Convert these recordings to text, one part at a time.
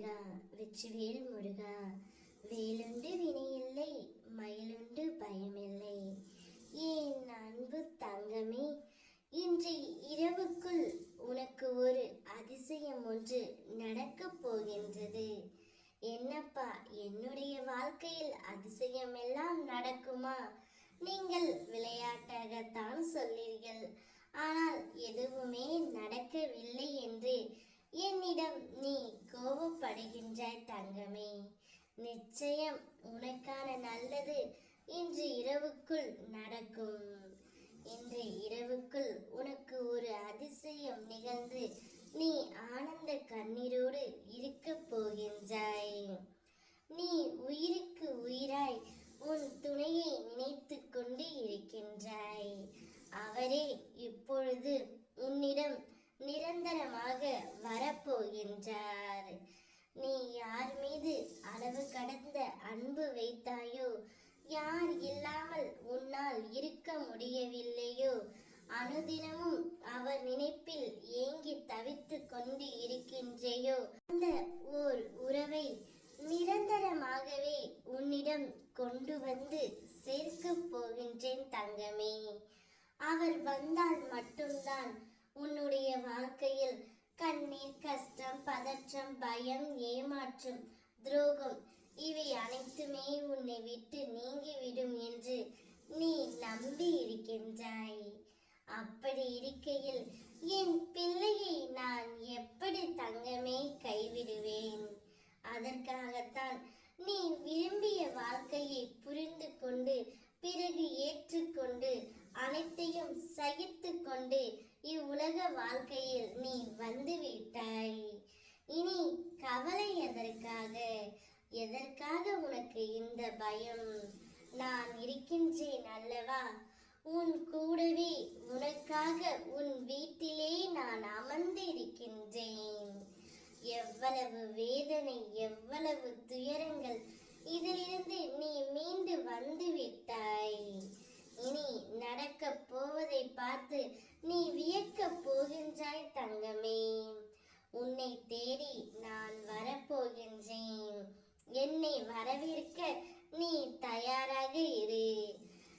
முருகா, வெற்றிவேல் முருகா. வேலுண்டு வினையில்லை, மயிலுண்டு பயமில்லை. ஏன் அன்பு தங்கமே, இன்று இரவுக்குள் உனக்கு ஒரு அதிசயம் ஒன்று நடக்கப் போகின்றது. என்னப்பா, என்னுடைய வாழ்க்கையில் அதிசயம் எல்லாம் நடக்குமா? நீங்கள் விளையாட்டாகத்தான் சொல்லீர்கள், ஆனால் எதுவுமே நடக்கவில்லை என்று என்னிடம் நீ கோபப்படுகின்றாய் தங்கமே. நிச்சயம் உனக்கான நல்லது இன்று இரவுக்குள் நடக்கும். இன்று இரவுக்குள் உனக்கு ஒரு அதிசயம் நிகழ்ந்து நீ ஆனந்த கண்ணீரோடு இருக்கப் போகின்றாய். நீ உயிருக்கு உயிராய் உன் துணையை நினைத்து கொண்டு இருக்கின்றாய். அவரே இப்பொழுது உன்னிடம் நிரந்தரமாக வரப்போகின்றார். நீ யார் மீது அளவு கடந்த அன்பு வைத்தாயோ, யார் இல்லாமல் உன்னால் இருக்க முடியவில்லையோ, அனுதினமும் அவர் நினைப்பில் ஏங்கி தவித்து கொண்டு இருக்கின்றையோ, அந்த ஓர் உறவை நிரந்தரமாகவே உன்னிடம் கொண்டு வந்து சேர்க்கப் போகின்றேன் தங்கமே. அவர் வந்தால் மட்டும்தான் உன்னுடைய வாழ்க்கையில் கண்ணீர், கஷ்டம், பதற்றம், பயம், ஏமாற்றம், துரோகம் இவை அனைத்துமே உன்னை விட்டு நீங்கிவிடும் என்று நீ நம்பி இருக்கின்றாய். அப்படி இருக்கையில் என் பிள்ளையை நான் எப்படி தங்கமே கைவிடுவேன்? அதற்காகத்தான் நீ விரும்பிய வாழ்க்கையை புரிந்து கொண்டு, பிறகு ஏற்றுக்கொண்டு, அனைத்தையும் சகித்து கொண்டு இவ்வுலக வாழ்க்கையில் நீ வந்துவிட்டாய். இனி கவலை எதற்காக? எதற்காக உனக்கு இந்த பயம்? நான் இருக்கின்றேன் அல்லவா? உன் கூடவே உனக்காக உன் வீட்டிலே நான் அமர்ந்து இருக்கின்றேன். எவ்வளவு வேதனை, எவ்வளவு துயரங்கள், இதிலிருந்து நீ மீண்டு வந்து விட்டாய். இனி நடக்கப் போவதை பார்த்து நீ வியக்கப் போகின்றாய் தங்கமே. உன்னை தேடி நான் வரப்போகின்றேன். என்னை வரவேற்க நீ தயாராக இரு.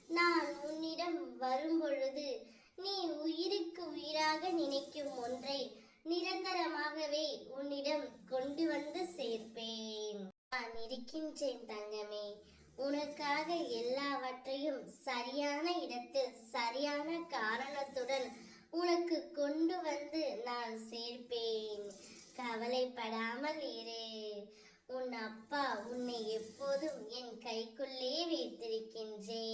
நான் உன்னிடம் வரும்பொழுது நீ உயிருக்கு உயிராக நினைக்கும் ஒன்றை நிரந்தரமாகவே உன்னிடம் கொண்டு வந்து சேர்ப்பேன். நான் இருக்கின்றேன் தங்கமே. உனக்காக எல்லாவற்றையும் சரியான இடத்தில் சரியான காரணத்துடன் உனக்கு கொண்டு வந்து நான் சேர்ப்பேன். கவலைப்படாமல் இரு. உன் அப்பா உன்னை எப்போதும் என் கைக்குள்ளே வைத்திருக்கின்றேன்.